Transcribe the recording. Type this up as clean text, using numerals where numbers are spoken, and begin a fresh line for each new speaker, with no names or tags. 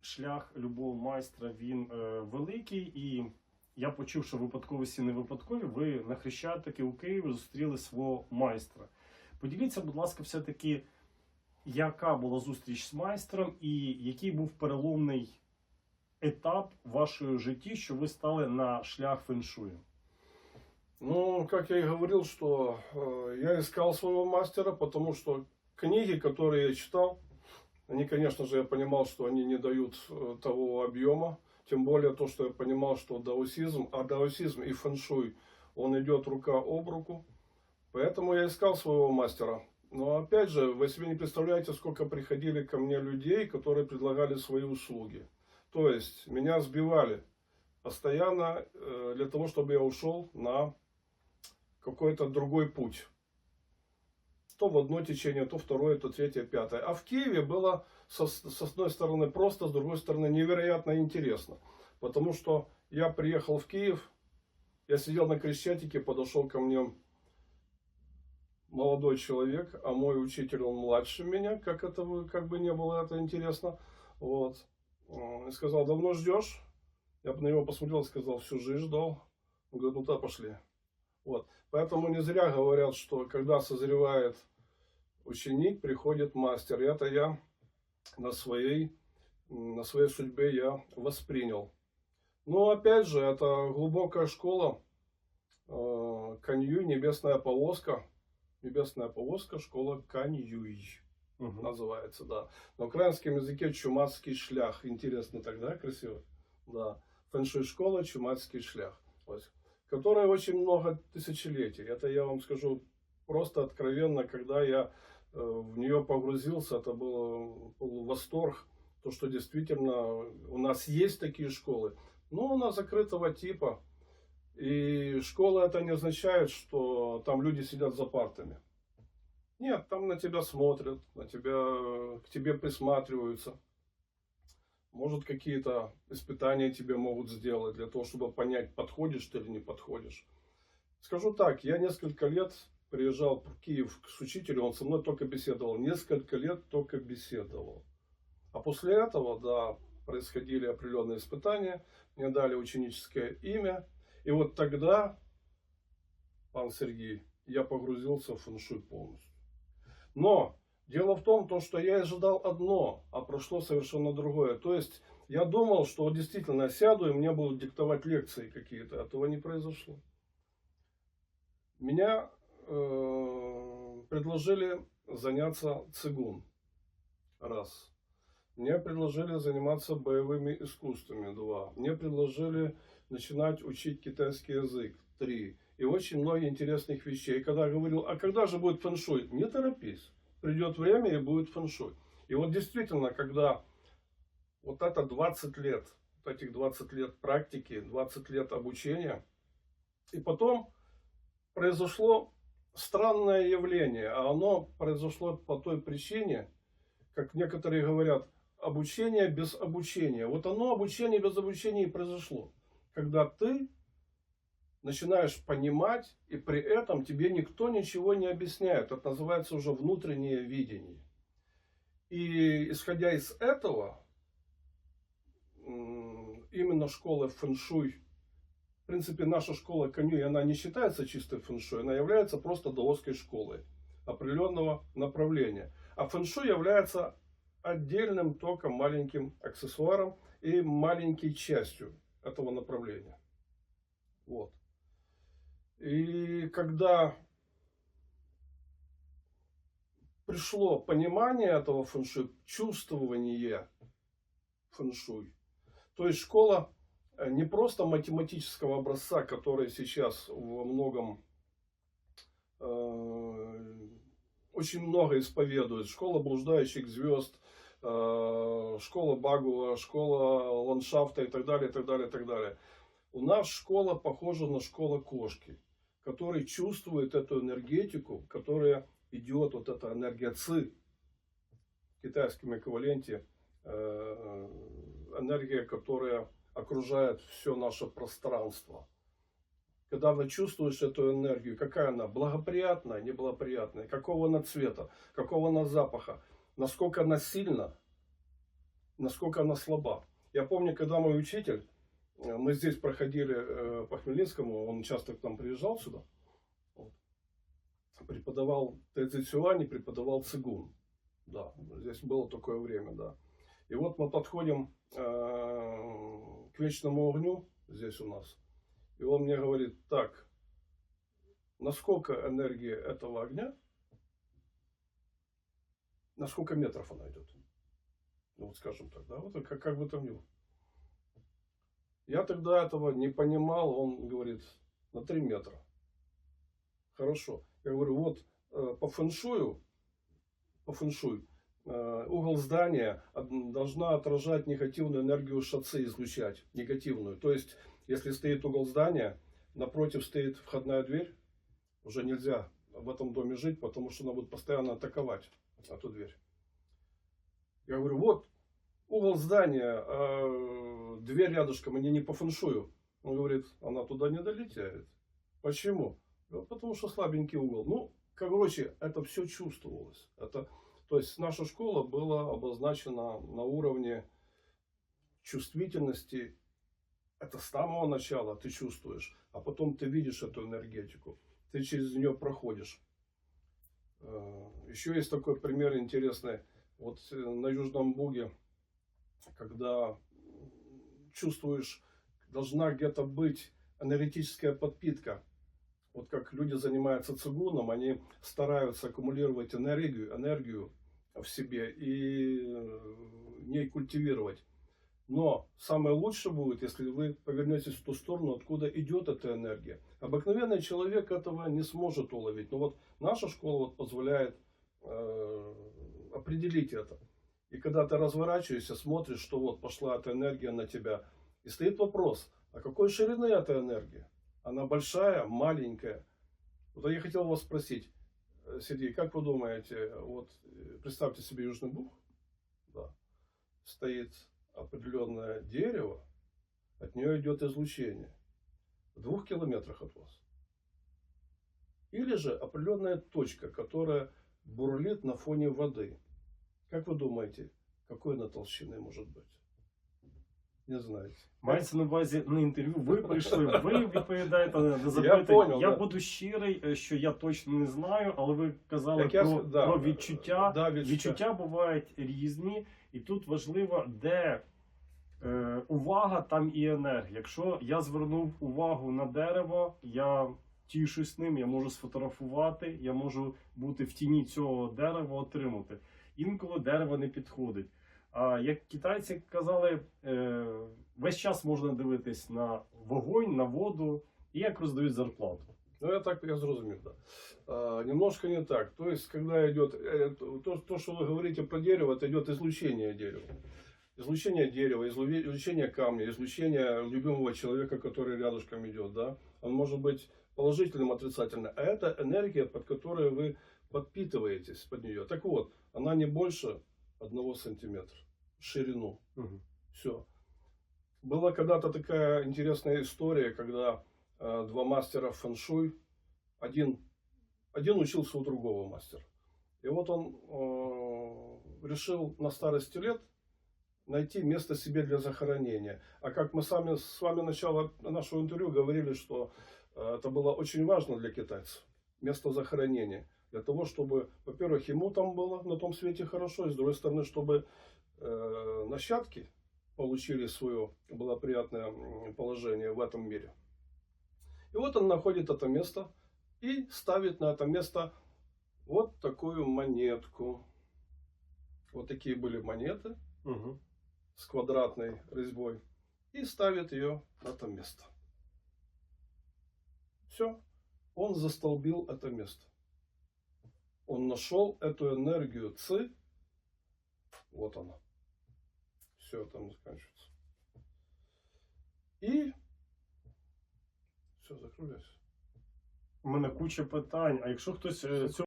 шлях любого майстра він великий, і я почув, що випадковості не випадкові. Ви на Хрещатику у Києві зустріли свого майстра. Поділіться, будь ласка, все-таки, яка була зустріч з майстром і який був переломний етап в вашому житті, що ви стали на шлях феншую?
Ну, как я и говорил, что я искал своего мастера, потому что книги, которые я читал, они, конечно же, я понимал, что они не дают того объема. Тем более то, что я понимал, что даосизм и фэншуй, он идет рука об руку. Поэтому я искал своего мастера. Но опять же, вы себе не представляете, сколько приходили ко мне людей, которые предлагали свои услуги. То есть меня сбивали постоянно для того, чтобы я ушел на какой-то другой путь. То в одно течение, то второе, то третье, пятое. А в Киеве было с одной стороны просто, с другой стороны невероятно интересно. Потому что я приехал в Киев, я сидел на Крещатике, подошел ко мне молодой человек, а мой учитель, он младше меня, как бы не было это интересно. Вот. И сказал: давно ждешь? Я на него посмотрел и сказал: всю жизнь ждал. Он говорит: ну да, пошли. Вот. Поэтому не зря говорят, что когда созревает ученик, приходит мастер. И это я на своей судьбе я воспринял. Но опять же, это глубокая школа, Каньюй, небесная полоска. Небесная полоска, школа Каньюй называется, да. На украинском языке чумацкий шлях. Интересно тогда, красиво? Да. Фэншуй школа, чумацкий шлях. Которая очень много тысячелетий. Это я вам скажу просто откровенно, когда я в нее погрузился, это был восторг, то, что действительно у нас есть такие школы, но она закрытого типа. И школа это не означает, что там люди сидят за партами. Нет, там на тебя смотрят, к тебе присматриваются. Может, какие-то испытания тебе могут сделать для того, чтобы понять, подходишь ты или не подходишь. Скажу так, я несколько лет приезжал в Киев с учителем, он со мной только беседовал. Несколько лет только беседовал. А после этого, да, происходили определенные испытания, мне дали ученическое имя. И вот тогда, пан Сергей, я погрузился в фэншуй полностью. Но дело в том, что я ожидал одно, а прошло совершенно другое. То есть я думал, что вот действительно сяду и мне будут диктовать лекции какие-то. Этого не произошло. Меня предложили заняться цигун. Раз. Мне предложили заниматься боевыми искусствами. Два. Мне предложили начинать учить китайский язык. Три. И очень много интересных вещей. И когда я говорил: а когда же будет фэншуй? Не торопись. Придет время и будет фэншуй. И вот действительно, когда вот это 20 лет, вот этих 20 лет практики, 20 лет обучения, и потом произошло странное явление, а оно произошло по той причине, как некоторые говорят, обучение без обучения. Вот оно, обучение без обучения, и произошло. Когда ты начинаешь понимать, и при этом тебе никто ничего не объясняет. Это называется уже внутреннее видение. И исходя из этого, именно школа фэншуй, в принципе, наша школа Каньюй, она не считается чистой фэншуй, она является просто даосской школой определенного направления. А фэншуй является отдельным только маленьким аксессуаром и маленькой частью этого направления. Вот. И когда пришло понимание этого фэншуй, чувствование фэншуй, то есть школа не просто математического образца, который сейчас во многом очень много исповедует. Школа блуждающих звезд, школа Багуа, школа ландшафта и так далее, и так далее, и так далее. У нас школа похожа на школу кошки, который чувствует эту энергетику, которая идет, вот эта энергия ци, в китайском эквиваленте, энергия, которая окружает все наше пространство. Когда вы чувствуете эту энергию, какая она, благоприятная, неблагоприятная, какого она цвета, какого она запаха, насколько она сильна, насколько она слаба. Я помню, когда мой учитель, мы здесь проходили по Хмельницкому, он часто к нам приезжал сюда, вот, преподавал тайцзи-цюань и преподавал цигун. Да, здесь было такое время, да. И вот мы подходим к вечному огню здесь у нас. И он мне говорит: так, насколько энергия этого огня, на сколько метров она идет? Ну, вот скажем так, да, вот как бы там ни было. Я тогда этого не понимал, он говорит, на 3 метра. Хорошо. Я говорю, вот по фэншую, угол здания должна отражать негативную энергию шаци, излучать негативную. То есть, если стоит угол здания, напротив стоит входная дверь, уже нельзя в этом доме жить, потому что она будет постоянно атаковать эту дверь. Я говорю, вот угол здания, дверь рядышком, они не по фэншую. Он говорит, она туда не долетает. Почему? Потому что слабенький угол. Ну, короче, это все чувствовалось. То есть наша школа была обозначена на уровне чувствительности. Это с самого начала ты чувствуешь, а потом ты видишь эту энергетику. Ты через нее проходишь. Еще есть такой пример интересный. Вот на Южном Буге, когда чувствуешь, должна где-то быть энергетическая подпитка. Вот как люди занимаются цигуном, они стараются аккумулировать энергию в себе и ней культивировать. Но самое лучшее будет, если вы повернетесь в ту сторону, откуда идет эта энергия. Обыкновенный человек этого не сможет уловить. Но вот наша школа вот позволяет определить это. И когда ты разворачиваешься, смотришь, что вот пошла эта энергия на тебя. И стоит вопрос, а какой ширины эта энергия? Она большая, маленькая? Вот я хотел вас спросить, Сергей, как вы думаете, вот представьте себе Южный Буг, да, стоит определенное дерево, от нее идет излучение в 2 километрах от вас. Или же определенная точка, которая бурлит на фоне воды. Как вы думаете, какой она толщины может быть? Не знаєте.
Мається на увазі на інтерв'ю, ви прийшли, ви відповідаєте на
Я
запитання.
понял,
Я
да.
буду щирий, що я точно не знаю, але ви казали
Так я
про відчуття.
Да,
Відчуття бувають різні, і тут важливо, де увага, там і енергія. Якщо я звернув увагу на дерево, я тішусь ним, я можу сфотографувати, я можу бути в тіні цього дерева, отримати. Інколи дерево не підходить. А як китайці казали, весь час можна дивитись на вогонь, на воду і як роздають зарплату.
Ну, я зрозумів, да. Немножко не так. То есть, когда идет, то, что вы говорите про дерево, это идет излучение дерева. Излучение дерева, излучение камня, излучение любимого человека, который рядышком идет, да. Он может быть положительным, отрицательным. А это энергия, под которой вы подпитываетесь под нее. Так вот, она не больше 1 сантиметра в ширину.
Угу.
Все. Была когда-то такая интересная история, когда 2 мастера фэншуй, один учился у другого мастера. И вот он решил на старости лет найти место себе для захоронения. А как мы с вами начало нашего интервью говорили, что это было очень важно для китайцев. Место захоронения. Для того, чтобы, во-первых, ему там было на том свете хорошо, и с другой стороны, чтобы нащадки получили свое благоприятное положение в этом мире. И вот он находит это место и ставит на это место вот такую монетку. Вот такие были монеты с квадратной резьбой. И ставит ее на это место. Все. Он застолбил это место. Он нашел эту энергию ци. Вот она. Все там заканчивается. И все, закругляйся.
У мене куча питань. А якщо хтось цього